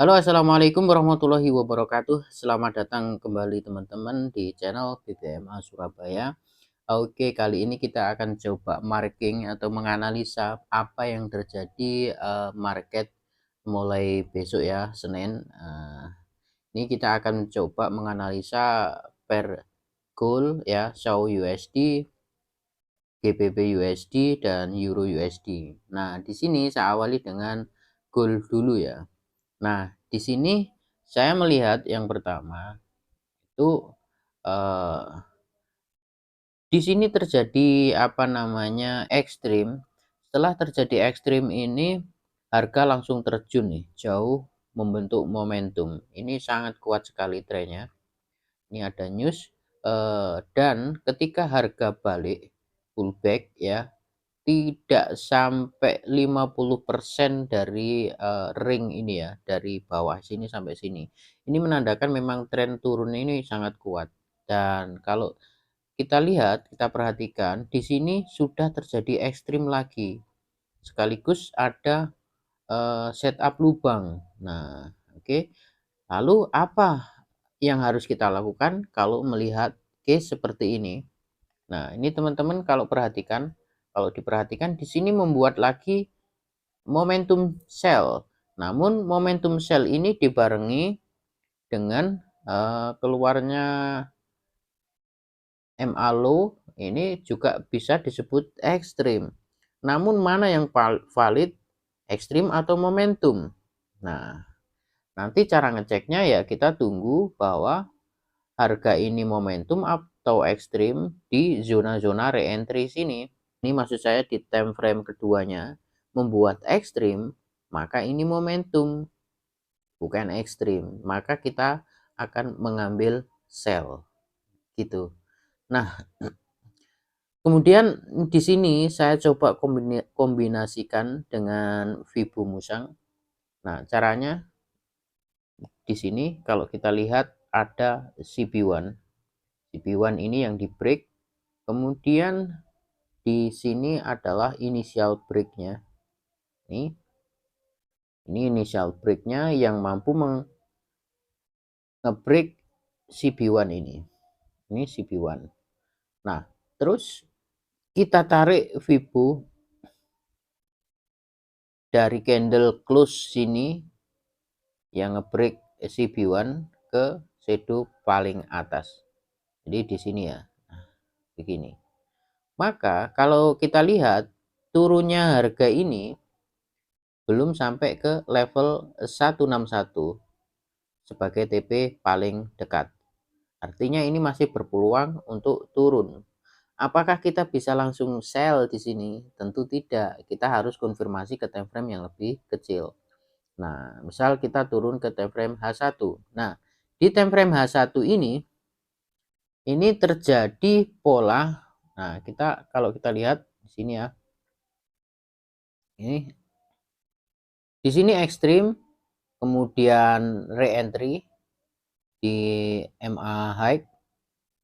Halo, assalamualaikum warahmatullahi wabarakatuh. Selamat datang kembali teman-teman di channel BBMA Surabaya. Oke, kali ini kita akan coba marking atau menganalisa apa yang terjadi market mulai besok ya, Senin. Ini kita akan coba menganalisa pair gold ya, SAU USD, GBP USD dan Euro USD. Nah, di sini saya awali dengan gold dulu ya. Nah, di sini saya melihat yang pertama itu eh, di sini terjadi apa namanya ekstrim. Setelah terjadi ekstrim ini harga langsung terjun nih, jauh membentuk momentum. Ini sangat kuat sekali trennya. Ini ada news dan ketika harga balik pullback ya tidak sampai 50% dari ring ini ya, dari bawah sini sampai sini. Ini menandakan memang tren turun ini sangat kuat. Dan kalau kita lihat, kita perhatikan di sini sudah terjadi ekstrim lagi. Sekaligus ada setup lubang. Nah, oke. Lalu apa yang harus kita lakukan kalau melihat case seperti ini? Nah, ini teman-teman kalau diperhatikan di sini membuat lagi momentum sell. Namun momentum sell ini dibarengi dengan keluarnya MA low, ini juga bisa disebut ekstrim. Namun mana yang valid, ekstrim atau momentum? Nah, nanti cara ngeceknya ya kita tunggu bahwa harga ini momentum atau ekstrim di zona-zona re-entry sini. Ini maksud saya di time frame keduanya membuat ekstrim, maka ini momentum bukan ekstrim, maka kita akan mengambil sell gitu. Nah, kemudian di sini saya coba kombinasikan dengan Fibo Musang. Nah, caranya di sini kalau kita lihat ada CB1. CB1 ini yang di break, kemudian di sini adalah initial breaknya. Ini initial breaknya yang mampu nge-break CB1 ini. Ini CB1. Nah, terus kita tarik Fibo dari candle close sini yang nge-break CB1 ke shadow paling atas. Jadi di sini ya. Nah, begini. Maka kalau kita lihat turunnya harga ini belum sampai ke level 161 sebagai TP paling dekat. Artinya ini masih berpeluang untuk turun. Apakah kita bisa langsung sell di sini? Tentu tidak. Kita harus konfirmasi ke time frame yang lebih kecil. Nah, misal kita turun ke time frame H1. Nah, di time frame H1 ini terjadi pola. Nah, kalau kita lihat di sini ya. Ini di sini ekstrim, kemudian re-entry di MA high,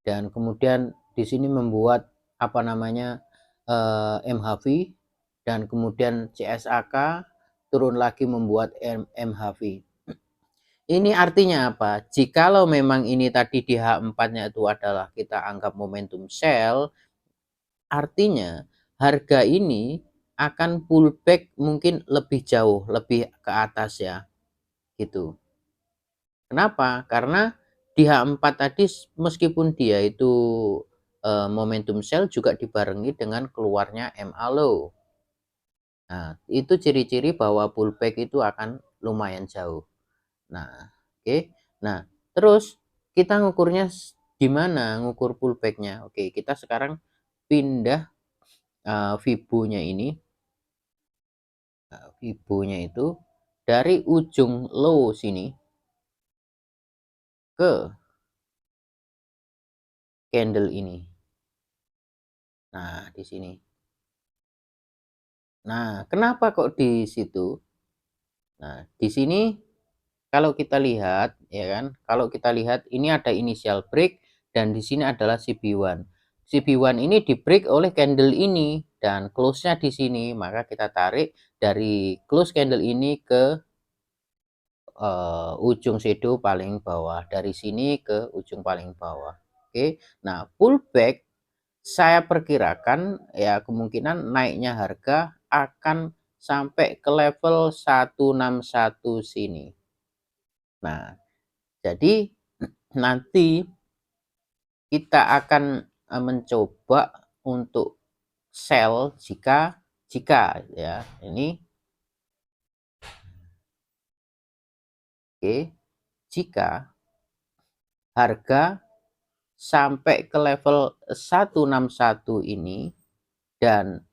dan kemudian di sini membuat apa namanya MHV, dan kemudian CSAK turun lagi membuat MHV. Ini artinya apa? Jikalau memang ini tadi di H4-nya itu adalah kita anggap momentum sell, artinya harga ini akan pullback mungkin lebih jauh, lebih ke atas ya. Gitu. Kenapa? Karena di H4 tadi meskipun dia itu momentum sell juga dibarengi dengan keluarnya MA low. Nah, itu ciri-ciri bahwa pullback itu akan lumayan jauh. Nah, oke. Nah, terus kita ngukurnya gimana ngukur pullbacknya? Oke, kita sekarang pindah Fibo-nya ini. Nah, Fibo-nya itu dari ujung low sini ke candle ini. Nah, di sini. Nah, kenapa kok di situ? Nah, di sini kalau kita lihat ya kan, kalau kita lihat ini ada initial break dan di sini adalah CB1. CB1 ini di break oleh candle ini dan close-nya di sini, maka kita tarik dari close candle ini ke ujung shadow paling bawah, dari sini ke ujung paling bawah. Oke, nah pullback saya perkirakan ya kemungkinan naiknya harga akan sampai ke level 161 sini. Nah, jadi nanti kita akan mencoba untuk sell jika ya ini oke, jika harga sampai ke level 161 ini dan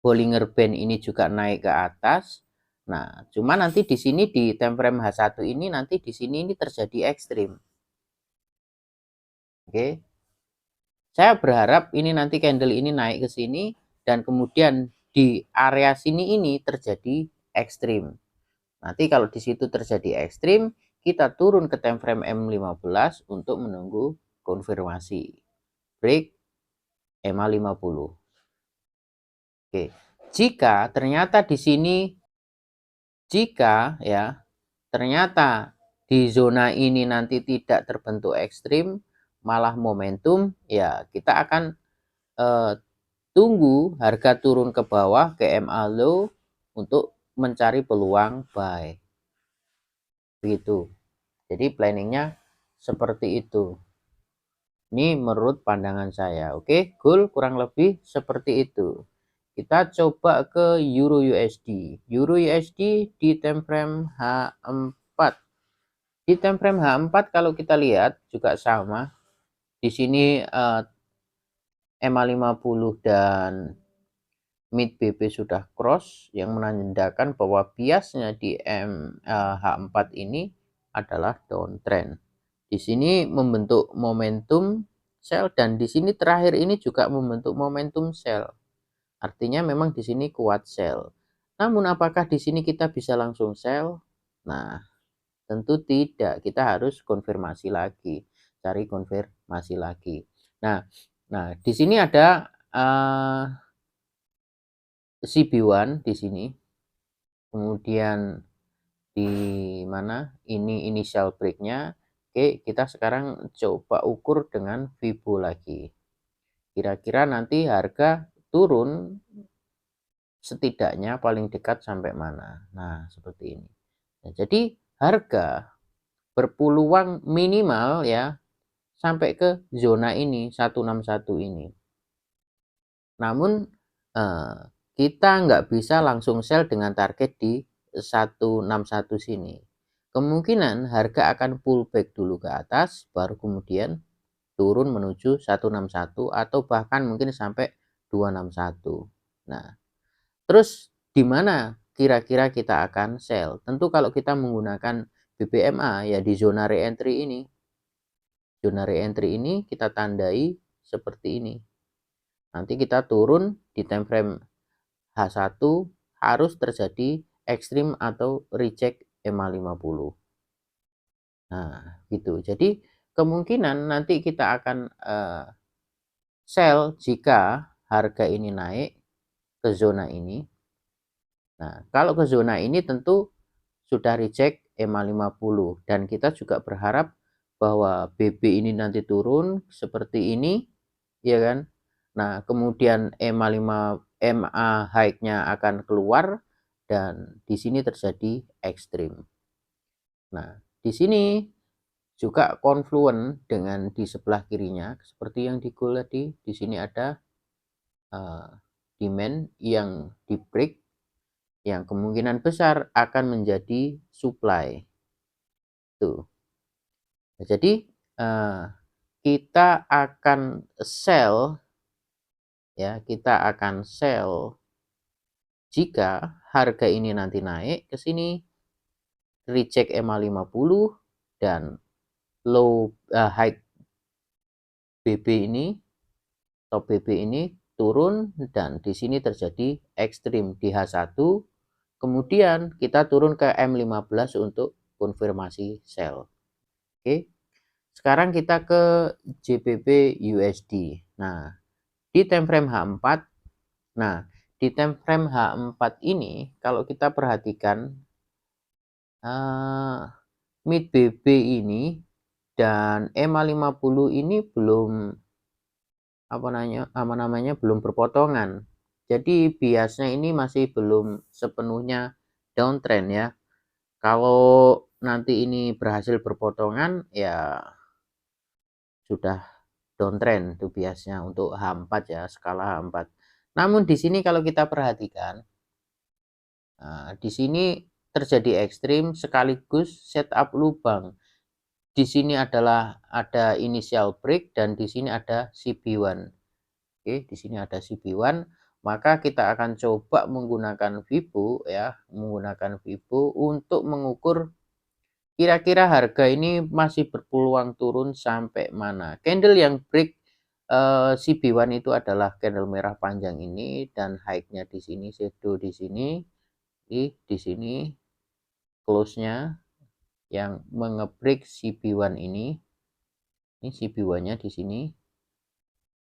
Bollinger Band ini juga naik ke atas. Nah, cuma nanti di sini di time frame H1 ini nanti di sini ini terjadi ekstrim. Oke. Saya berharap ini nanti candle ini naik ke sini dan kemudian di area sini ini terjadi ekstrim. Nanti kalau di situ terjadi ekstrim, kita turun ke time frame M15 untuk menunggu konfirmasi break EMA 50. Oke. Jika ternyata di sini ternyata di zona ini nanti tidak terbentuk ekstrim, malah momentum, ya kita akan tunggu harga turun ke bawah ke MA low untuk mencari peluang buy. Begitu. Jadi planningnya seperti itu. Ini menurut pandangan saya. Oke, goal kurang lebih seperti itu. Kita coba ke Euro USD. Euro USD di time frame H4. Di time frame H4 kalau kita lihat juga sama. Di sini EMA 50 dan mid BP sudah cross, yang menandakan bahwa biasnya di H4 ini adalah downtrend. Di sini membentuk momentum sell dan di sini terakhir ini juga membentuk momentum sell. Artinya memang di sini kuat sell. Namun apakah di sini kita bisa langsung sell? Nah, tentu tidak. Kita harus konfirmasi lagi, cari konfirmasi lagi. Nah, di sini ada CB1 di sini. Kemudian di mana? Ini initial breaknya. Oke, kita sekarang coba ukur dengan Fibo lagi. Kira-kira nanti harga turun setidaknya paling dekat sampai mana. Nah, seperti ini. Nah, jadi harga berpeluang minimal ya sampai ke zona ini 161 ini. Namun kita nggak bisa langsung sell dengan target di 161 sini. Kemungkinan harga akan pullback dulu ke atas, baru kemudian turun menuju 161 atau bahkan mungkin sampai 261. Nah, terus di mana kira-kira kita akan sell? Tentu kalau kita menggunakan BBMA ya di zona re-entry ini. Zona re-entry ini kita tandai seperti ini. Nanti kita turun di time frame H1 harus terjadi ekstrim atau reject EMA 50. Nah, gitu. Jadi kemungkinan nanti kita akan sell jika harga ini naik ke zona ini. Nah, kalau ke zona ini tentu sudah reject EMA 50 dan kita juga berharap bahwa BB ini nanti turun seperti ini, ya kan? Nah, kemudian MA high-nya akan keluar dan di sini terjadi ekstrim. Nah, di sini juga konfluen dengan di sebelah kirinya seperti yang di goal tadi. Di sini ada demand yang di break yang kemungkinan besar akan menjadi supply. Tuh. Nah, jadi kita akan sell ya, kita akan sell jika harga ini nanti naik ke sini, reject EMA 50 dan low high BB ini, top BB ini turun dan di sini terjadi ekstrim di H1. Kemudian kita turun ke M15 untuk konfirmasi sell. Oke. Sekarang kita ke JBP USD. Nah, di time frame H4. Nah, di time frame H4 ini kalau kita perhatikan mid BB ini dan EMA 50 ini belum belum berpotongan. Jadi biasnya ini masih belum sepenuhnya downtrend ya. Kalau nanti ini berhasil berpotongan ya sudah downtrend itu biasanya untuk H4 ya, skala H4. Namun di sini kalau kita perhatikan, di sini terjadi ekstrim sekaligus setup lubang. Di sini adalah ada initial break dan di sini ada CB1. Oke, di sini ada CB1, maka kita akan coba menggunakan Vibo ya, menggunakan Vibo untuk mengukur kira-kira harga ini masih berpeluang turun sampai mana. Candle yang break CB1 itu adalah candle merah panjang ini dan high-nya di sini, shadow di sini, di sini close-nya yang mengebreak CB1 ini. Ini CB1-nya di sini.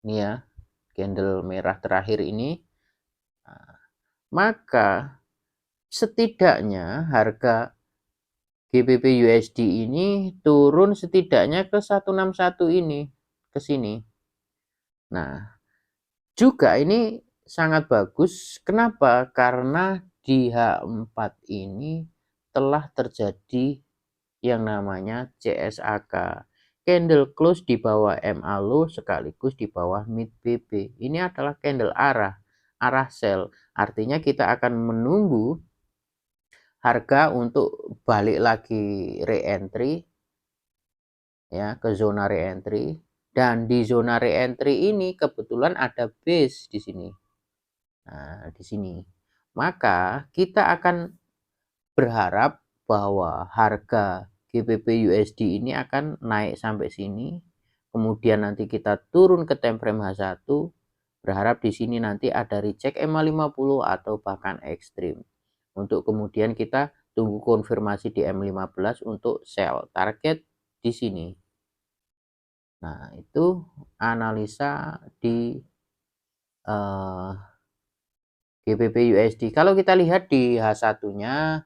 Ini ya, candle merah terakhir ini. Nah, maka setidaknya harga GBP USD ini turun setidaknya ke 161 ini, ke sini. Nah, juga ini sangat bagus. Kenapa? Karena di H4 ini telah terjadi yang namanya CSAK. Candle close di bawah MA low sekaligus di bawah mid BB. Ini adalah candle arah sell. Artinya kita akan menunggu harga untuk balik lagi re-entry ya ke zona re-entry, dan di zona re-entry ini kebetulan ada base di sini. Nah, di sini. Maka kita akan berharap bahwa harga GBP USD ini akan naik sampai sini. Kemudian nanti kita turun ke time frame H1. Berharap di sini nanti ada reject EMA 50 atau bahkan ekstrim. Untuk kemudian kita tunggu konfirmasi di M15 untuk sell. Target di sini. Nah, itu analisa di GBP USD. Kalau kita lihat di H1-nya,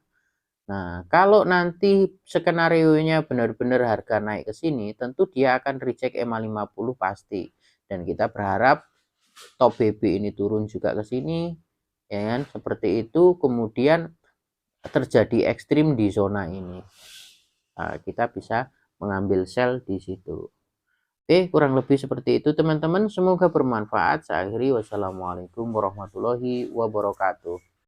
nah kalau nanti skenario-nya benar-benar harga naik ke sini, tentu dia akan reject EMA 50 pasti. Dan kita berharap top BB ini turun juga ke sini, ya kan? Seperti itu, kemudian terjadi ekstrim di zona ini. Nah, kita bisa mengambil sell di situ. Oke, kurang lebih seperti itu teman-teman. Semoga bermanfaat. Saya akhiri. Wassalamualaikum warahmatullahi wabarakatuh.